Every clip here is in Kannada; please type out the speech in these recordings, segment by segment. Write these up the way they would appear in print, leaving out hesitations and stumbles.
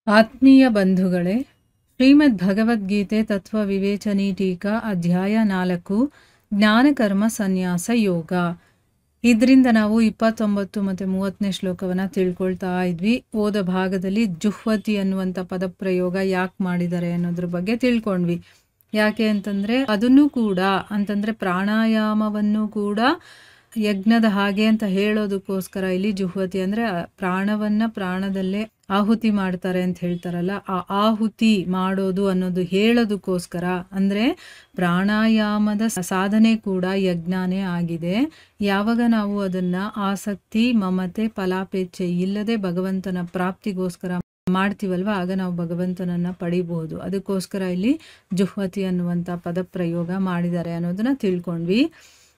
ಆತ್ಮೀಯ ಬಂಧುಗಳೇ, ಶ್ರೀಮದ್ ಭಗವದ್ಗೀತೆ ತತ್ವ ವಿವೇಚನಿ ಟೀಕಾ ಅಧ್ಯಾಯ 4 ಜ್ಞಾನಕರ್ಮ ಸನ್ಯಾಸ ಯೋಗ. ಇದರಿಂದ ನಾವು 29 ಮತ್ತು 30ನೇ ಶ್ಲೋಕವನ್ನು ತಿಳ್ಕೊಳ್ತಾ ಇದ್ವಿ. ಓದ ಭಾಗದಲ್ಲಿ ಜುಹ್ವತಿ ಅನ್ನುವಂಥ ಪದಪ್ರಯೋಗ ಯಾಕೆ ಮಾಡಿದ್ದಾರೆ ಅನ್ನೋದ್ರ ಬಗ್ಗೆ ತಿಳ್ಕೊಂಡ್ವಿ. ಯಾಕೆ ಅಂತಂದರೆ ಅದನ್ನು ಕೂಡ ಅಂತಂದರೆ ಪ್ರಾಣಾಯಾಮವನ್ನು ಕೂಡ ಯಜ್ಞದ ಹಾಗೆ ಅಂತ ಹೇಳೋದಕ್ಕೋಸ್ಕರ ಇಲ್ಲಿ ಜುಹ್ವತಿ ಅಂದರೆ ಪ್ರಾಣವನ್ನು ಪ್ರಾಣದಲ್ಲೇ ಆಹುತಿ ಮಾಡ್ತಾರೆ ಅಂತ ಹೇಳ್ತಾರಲ್ಲ, ಆ ಆಹುತಿ ಮಾಡೋದು ಅನ್ನೋದು ಹೇಳೋದಕ್ಕೋಸ್ಕರ. ಅಂದರೆ ಪ್ರಾಣಾಯಾಮದ ಸಾಧನೆ ಕೂಡ ಯಜ್ಞಾನೇ ಆಗಿದೆ. ಯಾವಾಗ ನಾವು ಅದನ್ನು ಆಸಕ್ತಿ ಮಮತೆ ಫಲಾಪೇಚ್ಛೆ ಇಲ್ಲದೆ ಭಗವಂತನ ಪ್ರಾಪ್ತಿಗೋಸ್ಕರ ಮಾಡ್ತೀವಲ್ವ, ಆಗ ನಾವು ಭಗವಂತನನ್ನು ಪಡಿಬಹುದು. ಅದಕ್ಕೋಸ್ಕರ ಇಲ್ಲಿ ಜುಹ್ವತಿ ಅನ್ನುವಂಥ ಪದಪ್ರಯೋಗ ಮಾಡಿದ್ದಾರೆ ಅನ್ನೋದನ್ನ ತಿಳ್ಕೊಂಡ್ವಿ.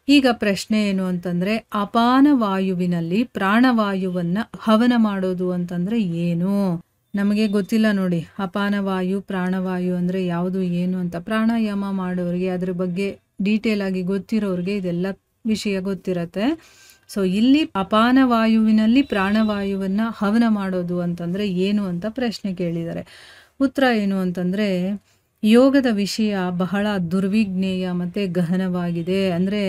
ಈಗ ಪ್ರಶ್ನೆ ಏನು ಅಂತಂದರೆ, ಅಪಾನ ವಾಯುವಿನಲ್ಲಿ ಪ್ರಾಣವಾಯುವನ್ನು ಹವನ ಮಾಡೋದು ಅಂತಂದರೆ ಏನು? ನಮಗೆ ಗೊತ್ತಿಲ್ಲ ನೋಡಿ, ಅಪಾನ ವಾಯು ಪ್ರಾಣವಾಯು ಅಂದರೆ ಯಾವುದು ಏನು ಅಂತ. ಪ್ರಾಣಾಯಾಮ ಮಾಡೋರಿಗೆ ಅದ್ರ ಬಗ್ಗೆ ಡೀಟೇಲ್ ಆಗಿ ಗೊತ್ತಿರೋರಿಗೆ ಇದೆಲ್ಲ ವಿಷಯ ಗೊತ್ತಿರತ್ತೆ. ಸೊ ಇಲ್ಲಿ ಅಪಾನ ವಾಯುವಿನಲ್ಲಿ ಪ್ರಾಣವಾಯುವನ್ನು ಹವನ ಮಾಡೋದು ಅಂತಂದರೆ ಏನು ಅಂತ ಪ್ರಶ್ನೆ ಕೇಳಿದ್ದಾರೆ. ಉತ್ತರ ಏನು ಅಂತಂದರೆ, ಯೋಗದ ವಿಷಯ ಬಹಳ ದುರ್ವಿಜ್ಞೇಯ ಮತ್ತು ಗಹನವಾಗಿದೆ. ಅಂದರೆ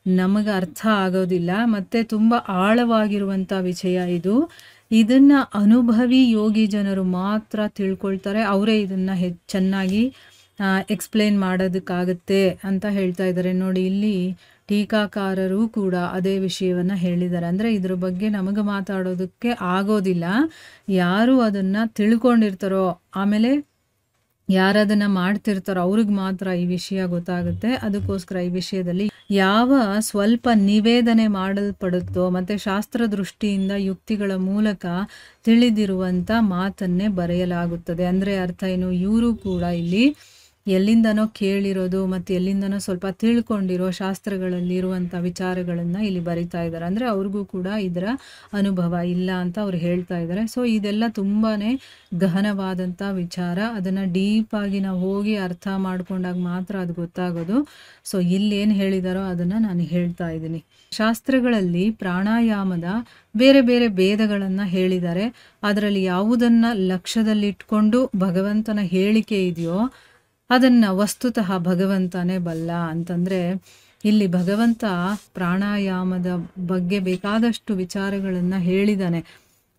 ನಮಗೆ ಅರ್ಥ ಆಗೋದಿಲ್ಲ ಮತ್ತು ತುಂಬ ಆಳವಾಗಿರುವಂಥ ವಿಷಯ ಇದು. ಇದನ್ನು ಅನುಭವಿ ಯೋಗಿ ಜನರು ಮಾತ್ರ ತಿಳ್ಕೊಳ್ತಾರೆ. ಅವರೇ ಇದನ್ನು ಚೆನ್ನಾಗಿ ಎಕ್ಸ್ಪ್ಲೇನ್ ಮಾಡೋದಕ್ಕಾಗತ್ತೆ ಅಂತ ಹೇಳ್ತಾ ಇದ್ದಾರೆ. ನೋಡಿ, ಇಲ್ಲಿ ಟೀಕಾಕಾರರು ಕೂಡ ಅದೇ ವಿಷಯವನ್ನು ಹೇಳಿದ್ದಾರೆ. ಅಂದರೆ ಇದ್ರ ಬಗ್ಗೆ ನಮಗೆ ಮಾತಾಡೋದಕ್ಕೆ ಆಗೋದಿಲ್ಲ. ಯಾರು ಅದನ್ನು ತಿಳ್ಕೊಂಡಿರ್ತಾರೋ, ಆಮೇಲೆ ಯಾರದನ್ನು ಮಾಡ್ತಿರ್ತಾರೋ ಅವ್ರಿಗೆ ಮಾತ್ರ ಈ ವಿಷಯ ಗೊತ್ತಾಗುತ್ತೆ. ಅದಕ್ಕೋಸ್ಕರ ಈ ವಿಷಯದಲ್ಲಿ ಯಾವ ಸ್ವಲ್ಪ ನಿವೇದನೆ ಮಾಡಲ್ಪಡುತ್ತೋ ಮತ್ತು ಶಾಸ್ತ್ರ ದೃಷ್ಟಿಯಿಂದ ಯುಕ್ತಿಗಳ ಮೂಲಕ ತಿಳಿದಿರುವಂಥ ಮಾತನ್ನೇ ಬರೆಯಲಾಗುತ್ತದೆ. ಅಂದರೆ ಅರ್ಥ ಏನು, ಇವರು ಕೂಡ ಇಲ್ಲಿ ಎಲ್ಲಿಂದನೋ ಕೇಳಿರೋದು ಮತ್ತು ಎಲ್ಲಿಂದನೋ ಸ್ವಲ್ಪ ತಿಳ್ಕೊಂಡಿರೋ ಶಾಸ್ತ್ರಗಳಲ್ಲಿ ಇರುವಂಥ ವಿಚಾರಗಳನ್ನು ಇಲ್ಲಿ ಬರಿತಾ ಇದ್ದಾರೆ. ಅಂದರೆ ಅವ್ರಿಗೂ ಕೂಡ ಇದರ ಅನುಭವ ಇಲ್ಲ ಅಂತ ಅವ್ರು ಹೇಳ್ತಾ ಇದ್ದಾರೆ. ಸೊ ಇದೆಲ್ಲ ತುಂಬಾ ಗಹನವಾದಂಥ ವಿಚಾರ. ಅದನ್ನು ಡೀಪಾಗಿ ನಾವು ಹೋಗಿ ಅರ್ಥ ಮಾಡ್ಕೊಂಡಾಗ ಮಾತ್ರ ಅದು ಗೊತ್ತಾಗೋದು. ಸೊ ಇಲ್ಲೇನು ಹೇಳಿದಾರೋ ಅದನ್ನು ನಾನು ಹೇಳ್ತಾ ಇದ್ದೀನಿ. ಶಾಸ್ತ್ರಗಳಲ್ಲಿ ಪ್ರಾಣಾಯಾಮದ ಬೇರೆ ಬೇರೆ ಭೇದಗಳನ್ನು ಹೇಳಿದ್ದಾರೆ. ಅದರಲ್ಲಿ ಯಾವುದನ್ನು ಲಕ್ಷ್ಯದಲ್ಲಿಟ್ಕೊಂಡು ಭಗವಂತನ ಹೇಳಿಕೆ ಇದೆಯೋ ಅದನ್ನು ವಸ್ತುತಃ ಭಗವಂತನೇ ಬಲ್ಲ. ಅಂತಂದರೆ ಇಲ್ಲಿ ಭಗವಂತ ಪ್ರಾಣಾಯಾಮದ ಬಗ್ಗೆ ಬೇಕಾದಷ್ಟು ವಿಚಾರಗಳನ್ನು ಹೇಳಿದ್ದಾನೆ.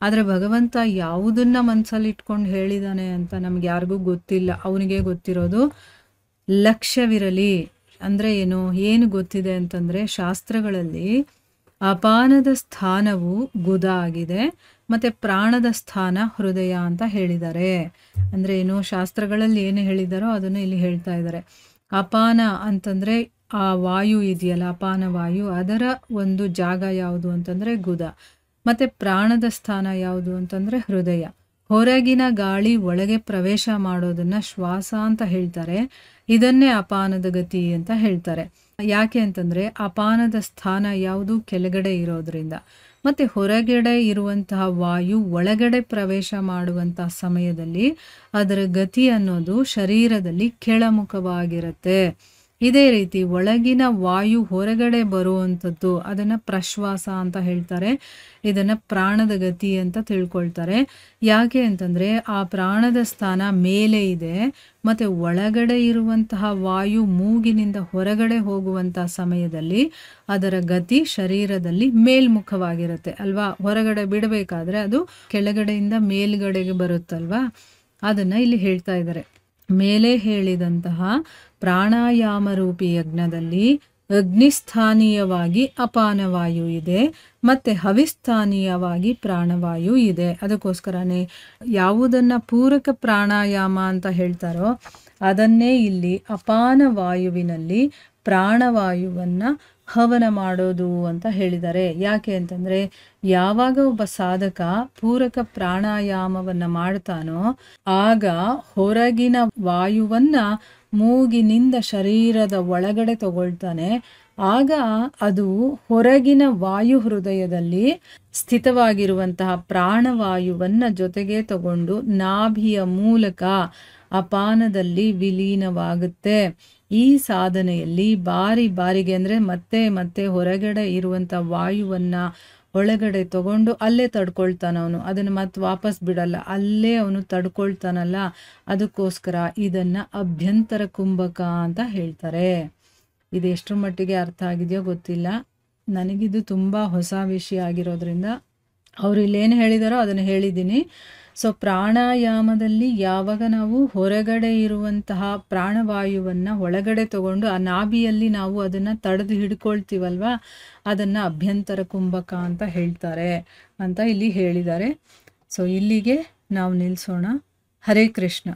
ಆದರೆ ಭಗವಂತ ಯಾವುದನ್ನು ಮನಸ್ಸಲ್ಲಿ ಇಟ್ಕೊಂಡು ಹೇಳಿದ್ದಾನೆ ಅಂತ ನಮ್ಗೆ ಯಾರಿಗೂ ಗೊತ್ತಿಲ್ಲ. ಅವನಿಗೆ ಗೊತ್ತಿರೋದು. ಲಕ್ಷ್ಯವಿರಲಿ ಅಂದರೆ ಏನು ಗೊತ್ತಿದೆ ಅಂತಂದರೆ, ಶಾಸ್ತ್ರಗಳಲ್ಲಿ ಅಪಾನದ ಸ್ಥಾನವು ಗುದ ಆಗಿದೆ ಮತ್ತು ಪ್ರಾಣದ ಸ್ಥಾನ ಹೃದಯ ಅಂತ ಹೇಳಿದ್ದಾರೆ. ಅಂದರೆ ಶಾಸ್ತ್ರಗಳಲ್ಲಿ ಏನು ಹೇಳಿದಾರೋ ಅದನ್ನು ಇಲ್ಲಿ ಹೇಳ್ತಾ ಇದ್ದಾರೆ. ಅಪಾನ ಅಂತಂದರೆ ಆ ವಾಯು ಇದೆಯಲ್ಲ, ಅಪಾನ ವಾಯು, ಅದರ ಒಂದು ಜಾಗ ಯಾವುದು ಅಂತಂದರೆ ಗುದ. ಮತ್ತು ಪ್ರಾಣದ ಸ್ಥಾನ ಯಾವುದು ಅಂತಂದರೆ ಹೃದಯ. ಹೊರಗಿನ ಗಾಳಿ ಒಳಗೆ ಪ್ರವೇಶ ಮಾಡೋದನ್ನು ಶ್ವಾಸ ಅಂತ ಹೇಳ್ತಾರೆ. ಇದನ್ನೇ ಅಪಾನದ ಗತಿ ಅಂತ ಹೇಳ್ತಾರೆ. ಯಾಕೆ ಅಂತಂದರೆ ಅಪಾನದ ಸ್ಥಾನ ಯಾವುದು ಕೆಳಗಡೆ ಇರೋದ್ರಿಂದ, ಮತ್ತು ಹೊರಗಡೆ ಇರುವಂತಹ ವಾಯು ಒಳಗಡೆ ಪ್ರವೇಶ ಮಾಡುವಂಥ ಸಮಯದಲ್ಲಿ ಅದರ ಗತಿ ಅನ್ನೋದು ಶರೀರದಲ್ಲಿ ಕೆಳಮುಖವಾಗಿರುತ್ತೆ. ಇದೇ ರೀತಿ ಒಳಗಿನ ವಾಯು ಹೊರಗಡೆ ಬರುವಂಥದ್ದು ಅದನ್ನು ಪ್ರಶ್ವಾಸ ಅಂತ ಹೇಳ್ತಾರೆ. ಇದನ್ನು ಪ್ರಾಣದ ಗತಿ ಅಂತ ತಿಳ್ಕೊಳ್ತಾರೆ. ಯಾಕೆ ಅಂತಂದರೆ ಆ ಪ್ರಾಣದ ಸ್ಥಾನ ಮೇಲೆ ಇದೆ ಮತ್ತು ಒಳಗಡೆ ಇರುವಂತಹ ವಾಯು ಮೂಗಿನಿಂದ ಹೊರಗಡೆ ಹೋಗುವಂಥ ಸಮಯದಲ್ಲಿ ಅದರ ಗತಿ ಶರೀರದಲ್ಲಿ ಮೇಲ್ಮುಖವಾಗಿರುತ್ತೆ ಅಲ್ವಾ. ಹೊರಗಡೆ ಬಿಡಬೇಕಾದ್ರೆ ಅದು ಕೆಳಗಡೆಯಿಂದ ಮೇಲ್ಗಡೆಗೆ ಬರುತ್ತಲ್ವಾ. ಅದನ್ನು ಇಲ್ಲಿ ಹೇಳ್ತಾ ಇದ್ದಾರೆ. ಮೇಲೆ ಹೇಳಿದಂತಹ ಪ್ರಾಣಾಯಾಮ ರೂಪಿ ಯಜ್ಞದಲ್ಲಿ ಅಗ್ನಿಸ್ಥಾನೀಯವಾಗಿ ಅಪಾನವಾಯು ಇದೆ ಮತ್ತು ಹವಿಸ್ಥಾನೀಯವಾಗಿ ಪ್ರಾಣವಾಯು ಇದೆ. ಅದಕ್ಕೋಸ್ಕರನೇ ಯಾವುದನ್ನು ಪೂರಕ ಪ್ರಾಣಾಯಾಮ ಅಂತ ಹೇಳ್ತಾರೋ ಅದನ್ನೇ ಇಲ್ಲಿ ಅಪಾನ ವಾಯುವಿನಲ್ಲಿ ಪ್ರಾಣವಾಯುವನ್ನು ಹವನ ಮಾಡೋದು ಅಂತ ಹೇಳಿದ್ದಾರೆ. ಯಾಕೆ ಅಂತಂದರೆ ಯಾವಾಗ ಒಬ್ಬ ಸಾಧಕ ಪೂರಕ ಪ್ರಾಣಾಯಾಮವನ್ನು ಮಾಡ್ತಾನೋ ಆಗ ಹೊರಗಿನ ವಾಯುವನ್ನು ಮೂಗಿನಿಂದ ಶರೀರದ ಒಳಗಡೆ ತಗೊಳ್ತಾನೆ. ಆಗ ಅದು ಹೊರಗಿನ ವಾಯು ಹೃದಯದಲ್ಲಿ ಸ್ಥಿತವಾಗಿರುವಂತಹ ಪ್ರಾಣವಾಯುವನ್ನು ಜೊತೆಗೆ ತಗೊಂಡು ನಾಭಿಯ ಮೂಲಕ ಅಪಾನದಲ್ಲಿ ವಿಲೀನವಾಗುತ್ತೆ. ಈ ಸಾಧನೆಯಲ್ಲಿ ಬಾರಿಗೆ ಅಂದರೆ ಮತ್ತೆ ಹೊರಗಡೆ ಇರುವಂಥ ವಾಯುವನ್ನು ಒಳಗಡೆ ತಗೊಂಡು ಅಲ್ಲೇ ತಡ್ಕೊಳ್ತಾನ ಅವನು, ಅದನ್ನು ಮತ್ತೆ ವಾಪಸ್ ಬಿಡಲ್ಲ, ಅಲ್ಲೇ ಅವನು ತಡ್ಕೊಳ್ತಾನಲ್ಲ, ಅದಕ್ಕೋಸ್ಕರ ಇದನ್ನು ಅಭ್ಯಂತರ ಕುಂಭಕ ಅಂತ ಹೇಳ್ತಾರೆ. ಇದು ಎಷ್ಟರ ಮಟ್ಟಿಗೆ ಅರ್ಥ ಆಗಿದೆಯೋ ಗೊತ್ತಿಲ್ಲ, ನನಗಿದು ತುಂಬ ಹೊಸ ವಿಷಯ ಆಗಿರೋದ್ರಿಂದ ಅವರು ಇಲ್ಲೇನು ಹೇಳಿದಾರೋ ಅದನ್ನು ಹೇಳಿದ್ದೀನಿ. ಸೊ ಪ್ರಾಣಾಯಾಮದಲ್ಲಿ ಯಾವಾಗ ನಾವು ಹೊರಗಡೆ ಇರುವಂತಹ ಪ್ರಾಣವಾಯುವನ್ನು ಒಳಗಡೆ ತಗೊಂಡು ಆ ನಾಭಿಯಲ್ಲಿ ನಾವು ಅದನ್ನು ತಡೆದು ಹಿಡ್ಕೊಳ್ತೀವಲ್ವ, ಅದನ್ನು ಅಭ್ಯಂತರ ಕುಂಭಕ ಅಂತ ಹೇಳ್ತಾರೆ ಅಂತ ಇಲ್ಲಿ ಹೇಳಿದ್ದಾರೆ. ಸೊ ಇಲ್ಲಿಗೆ ನಾವು ನಿಲ್ಲಿಸೋಣ. ಹರೇ ಕೃಷ್ಣ.